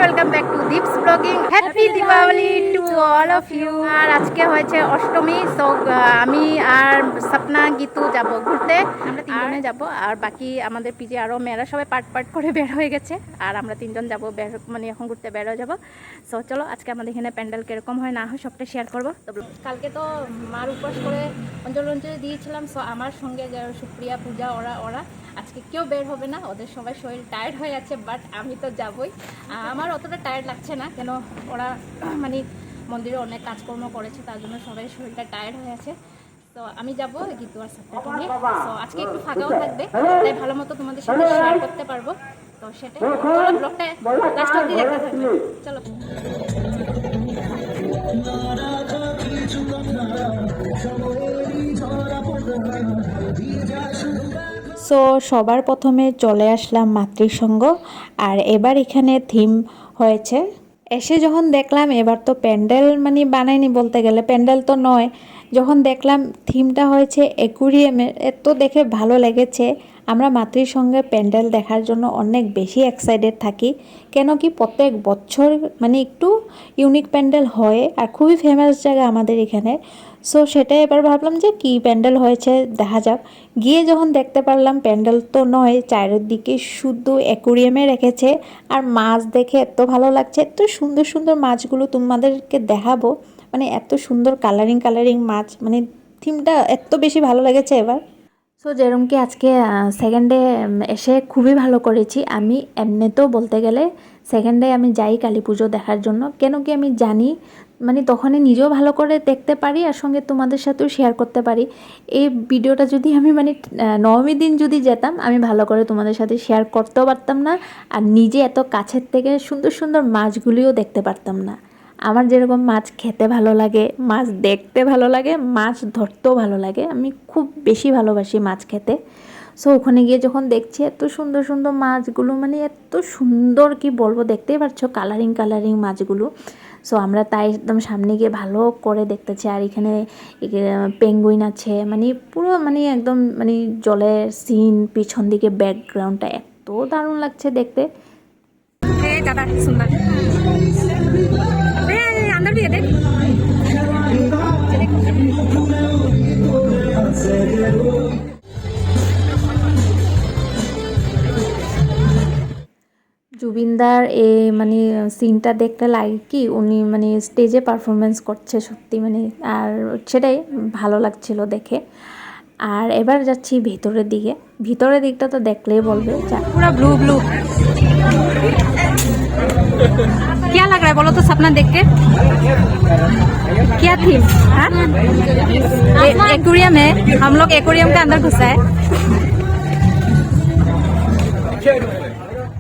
Welcome back to Deep's blogging. Happy Dipabali to all of you. আর আজকে হয়েছে অষ্টমী, সো আমি আর স্বপ্না গীতু যাব ঘুরতে। আমরা তিনজনে যাব, আর বাকি আমাদের পিজে আরও মেয়েরা সবাই পার্ট পার্ট করে বের হয়ে গেছে, আর আমরা তিনজন যাব মানে এখন ঘুরতে বের হয়ে যাবো। সো চলো আজকে আমাদের এখানে প্যান্ডেল কীরকম হয় না হয় সবটা শেয়ার করবো। তো কালকে তো মার উপবাস করে অঞ্জলি দিয়েছিলাম, সো আমার সঙ্গে যারা সুপ্রিয়া, পূজা, ওরা আজকে কেউ বের হবে না, ওদের সবাই শরীর টায়ার্ড হয়ে আছে, বাট আমি তো যাবই। আমার অতটা টায়ার্ড লাগছে না, কেন ওরা মানে মন্দিরে অনেক কাজকর্ম করেছে, তার জন্য সবাই শরীরটা টায়ার্ড হয়ে আছে। তো আমি যাবো গীতু আর সাথে নিয়ে। তো আজকে একটু ফাঁকাও থাকবে, তাই ভালো মতো তোমাদের সাথে শেয়ার করতে পারবো। তো সেটাই, চলো ব্লগটা লাস্ট অবধি দেখতে থাকবে। চলো। সো সবার প্রথমে চলে আসলাম মাতৃসংঘ, আর এবার এখানে থিম হয়েছে। এসে যখন দেখলাম এবার তো প্যান্ডেল মানে বানায়নি, বলতে গেলে প্যান্ডেল তো নয়, যখন দেখলাম থিমটা হয়েছে অ্যাকুরিয়ামের, এত দেখে ভালো লেগেছে। আমরা মাতৃসংঘে প্যান্ডেল দেখার জন্য অনেক বেশি এক্সাইটেড থাকি, কেন কি প্রত্যেক বছর মানে একটু ইউনিক প্যান্ডেল হয়, আর খুবই ফেমাস জায়গা আমাদের এখানে। সো সেটাই এবার ভাবলাম যে কি প্যান্ডেল হয়েছে দেখা যাক। গিয়ে যখন দেখতে পারলাম প্যান্ডেল তো নয়, চারিদিকে শুধু অ্যাকুরিয়ামে রেখেছে, আর মাছ দেখে এত ভালো লাগছে, এত সুন্দর সুন্দর মাছগুলো তোমাদেরকে দেখাবো, মানে এত সুন্দর কালারিং মাছ, মানে থিমটা এত বেশি ভালো লেগেছে এবার। সো যেরকম কি আজকে সেকেন্ড ডে এসে খুবই ভালো করেছি আমি। এমনিতেও বলতে গেলে সেকেন্ড ডে আমি যাই কালী পুজো দেখার জন্য, কেন কি আমি জানি মানে তখনই নিজেও ভালো করে দেখতে পারি, আর সঙ্গে তোমাদের সাথেও শেয়ার করতে পারি। এই ভিডিওটা যদি আমি মানে নবমী দিন যদি যেতাম, আমি ভালো করে তোমাদের সাথে শেয়ার করতেও পারতাম না, আর নিজে এত কাছের থেকে সুন্দর সুন্দর মাছগুলিও দেখতে পারতাম না। আমার যেরকম মাছ খেতে ভালো লাগে, মাছ দেখতে ভালো লাগে, মাছ ধরতেও ভালো লাগে, আমি খুব বেশি ভালোবাসি মাছ খেতে। সো ওখানে গিয়ে যখন দেখছি এত সুন্দর সুন্দর মাছগুলো, মানে এত সুন্দর কি বলবো, দেখতেই পাচ্ছ কালারিং মাছগুলো। সো আমরা তাই একদম সামনে গিয়ে ভালো করে দেখতেছি, আর এখানে পেঙ্গুইন আছে, মানে পুরো মানে একদম মানে জলের সিন, পিছন দিকে ব্যাকগ্রাউন্ডটা এত দারুণ লাগছে দেখতে। সুন্দর अंदर भी है देख। জুবিনদার এই মানে সিনটা দেখতে লাগে কি উনি মানে স্টেজে পারফরমেন্স করছে সত্যি, মানে আর সেটাই ভালো লাগছিল দেখে। আর এবার যাচ্ছি ভিতরের দিকটা তো দেখলেই বলবে पूरा ब्लू ब्लू। क्या लग रहा है बोलो तो सपना देख के? क्या थीम? एक्वेरियम है, हम लोग एक्वेरियम के अंदर घुसा है।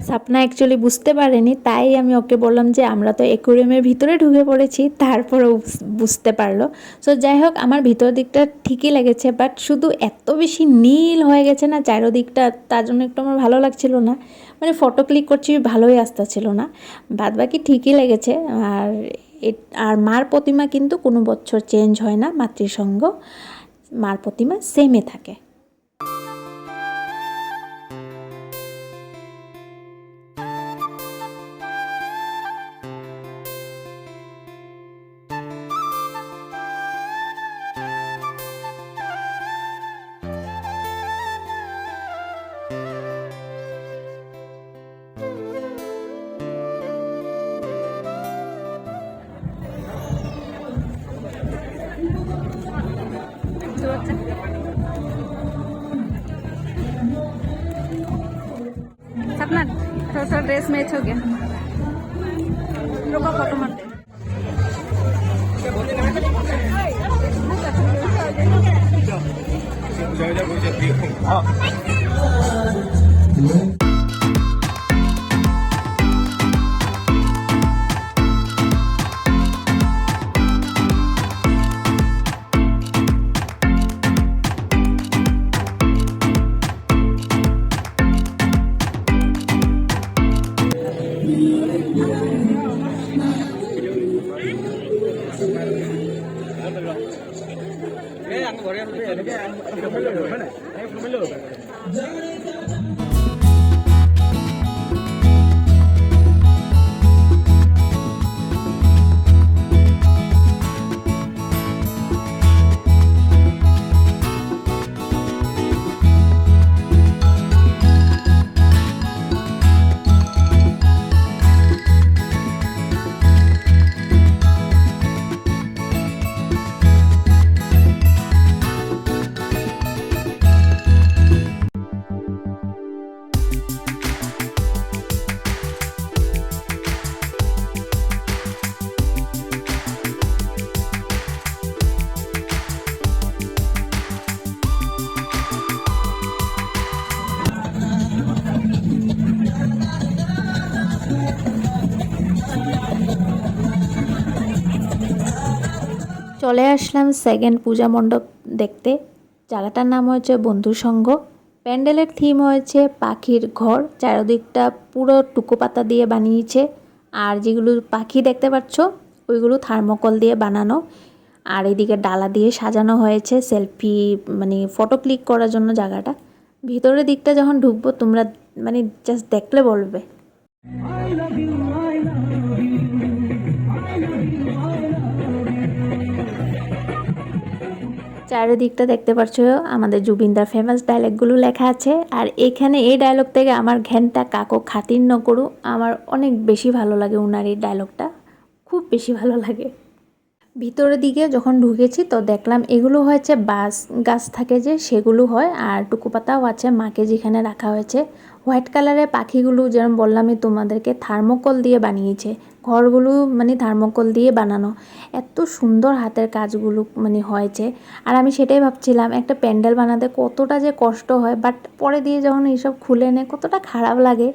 সাপনা অ্যাকচুয়ালি বুঝতে পারেনি, তাই আমি ওকে বললাম যে আমরা তো অ্যাকুরিয়ামের ভিতরে ঢুকে পড়েছি, তারপরেও বুঝতে পারলো। সো যাই হোক, আমার ভিতর দিকটা ঠিকই লেগেছে, বাট শুধু এত বেশি নীল হয়ে গেছে না চারোদিকটা, তার জন্য একটু আমার ভালো লাগছিল না, মানে ফটো ক্লিক করছি ভালোই আসতেছিল না। বাদ বাকি ঠিকই লেগেছে। আর মার প্রতিমা কিন্তু কোনো বছর চেঞ্জ হয় না, মাতৃসংঘ মার প্রতিমা সেমে থাকে। सपना थोड़ा ड्रेस मैच हो गया, रुको फोटो मारते। চলে আসলাম সেকেন্ড পূজা মণ্ডপ দেখতে। জায়গাটার নাম হচ্ছে বন্ধু সংঘ। প্যান্ডেলের থিম হয়েছে পাখির ঘর, চারিদিকটা পুরো টুকু পাতা দিয়ে বানিয়েছে। আর যেগুলো পাখি দেখতে পাচ্ছ ওইগুলো থার্মোকল দিয়ে বানানো। আর এদিকে ডালা দিয়ে সাজানো হয়েছে সেলফি মানে ফটো ক্লিক করার জন্য জায়গাটা। ভিতরের দিকটা যখন ঢুকবো তোমরা মানে জাস্ট দেখলে বলবে। চারিদিকটা দেখতে পাচ্ছ আমাদের জুবিনদার ফেমাস ডায়লগগুলো লেখা আছে। আর এখানে এই ডায়লগ থেকে আমার ঘ্যানটা কাকো খাতির ন করু আমার অনেক বেশি ভালো লাগে। ওনার এই ডায়লগটা খুব বেশি ভালো লাগে। ভিতরের দিকে যখন ঢুকেছি তো দেখলাম এগুলো হয়েছে বাঁশ গাছ থাকে যে সেগুলো হয়। আর টুকুপাতাও আছে মাকে যেখানে রাখা হয়েছে। হোয়াইট কালারের পাখিগুলো যেরকম বললামই তোমাদেরকে থার্মোকল দিয়ে বানিয়েছে। ঘরগুলো মানে থার্মোকল দিয়ে বানানো। এত সুন্দর হাতের কাজগুলো মানে হয়েছে। আর আমি সেটাই ভাবছিলাম একটা প্যান্ডেল বানাতে কতটা যে কষ্ট হয়, বাট পরে দিয়ে যখন এইসব খুলে নেয় কতটা খারাপ লাগে।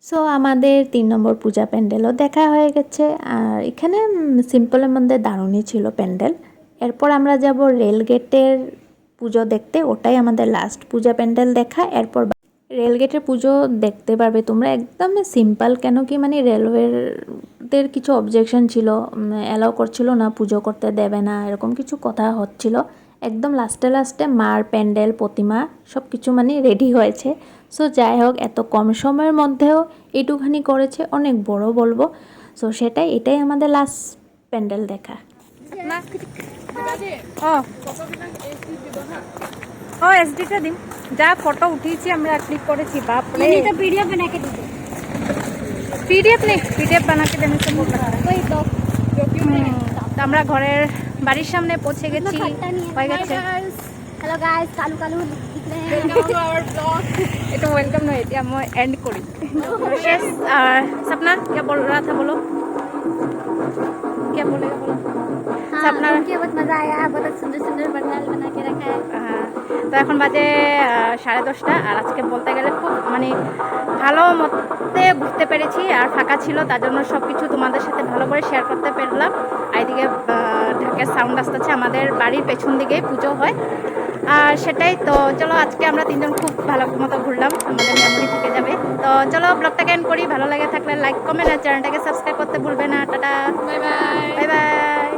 সো আমাদের 3 নম্বর পূজা প্যান্ডেলও দেখা হয়ে গেছে। আর এখানে সিম্পলের মধ্যে দারুণই ছিল প্যান্ডেল। এরপর আমরা যাব রেলগেটের পুজো দেখতে, ওটাই আমাদের লাস্ট পূজা প্যান্ডেল দেখা। এরপর রেলগেটের পুজো দেখতে পারবে তোমরা, একদম সিম্পল। কেন কি মানে রেলওয়েদের কিছু অবজেকশন ছিল, অ্যালাউ করছিল না, পুজো করতে দেবে না, এরকম কিছু কথা হচ্ছিল। একদম লাস্টে মার প্যান্ডেল প্রতিমা সব কিছু মানে রেডি হয়েছে। সো যাই হোক এত কম সময়ের মধ্যেও এইটুখানি করেছে, অনেক বড় বলবো। সো এটাই আমাদের লাস্ট প্যান্ডেল দেখা। ও এসডিটা দিন, যা ফটো উঠিয়েছি আমরা ক্লিক করেছি। বাপ রে, तो पीडीएफ बना के दे दो। পিডিএফ নেই, পিডিএফ বানাকে দেনে সে বলতে कोई दो তো আমরা ঘরের বাড়ির সামনে পৌঁছে গেছি, হয়ে গেছে। हेलो गाइस, कालू कालू दिख रहे हैं। এটা ওয়েলকাম নয়, এটা আমি এন্ড করি। শেষ। আর सपना क्या बोल रहा था, बोलो क्या बोलेगा, बोलो। हाँ, सपना उनके बहुत मजा आया, बहुत सुंदर सुंदर पंडाल बना के रखा है। তো এখন বাজে 10:30। আর আজকে বলতে গেলে খুব মানে ভালো মতে ঘুরতে পেরেছি। আর ফাঁকা ছিল, তার জন্য সব কিছু তোমাদের সাথে ভালো করে শেয়ার করতে পারলাম। আর এদিকে ঢাকের সাউন্ড আসতেছে, আমাদের বাড়ির পেছন দিকেই পুজো হয়। আর সেটাই তো, চলো আজকে আমরা 3 জন খুব ভালো মতো ঘুরলাম, আমাদের মেমোরি থেকে যাবে। তো চলো ব্লগটাকে এন্ড করি। ভালো লাগে থাকলে লাইক কমেন্ট আর চ্যানেলটাকে সাবস্ক্রাইব করতে ভুলবে না। Tata, bye bye, bye bye.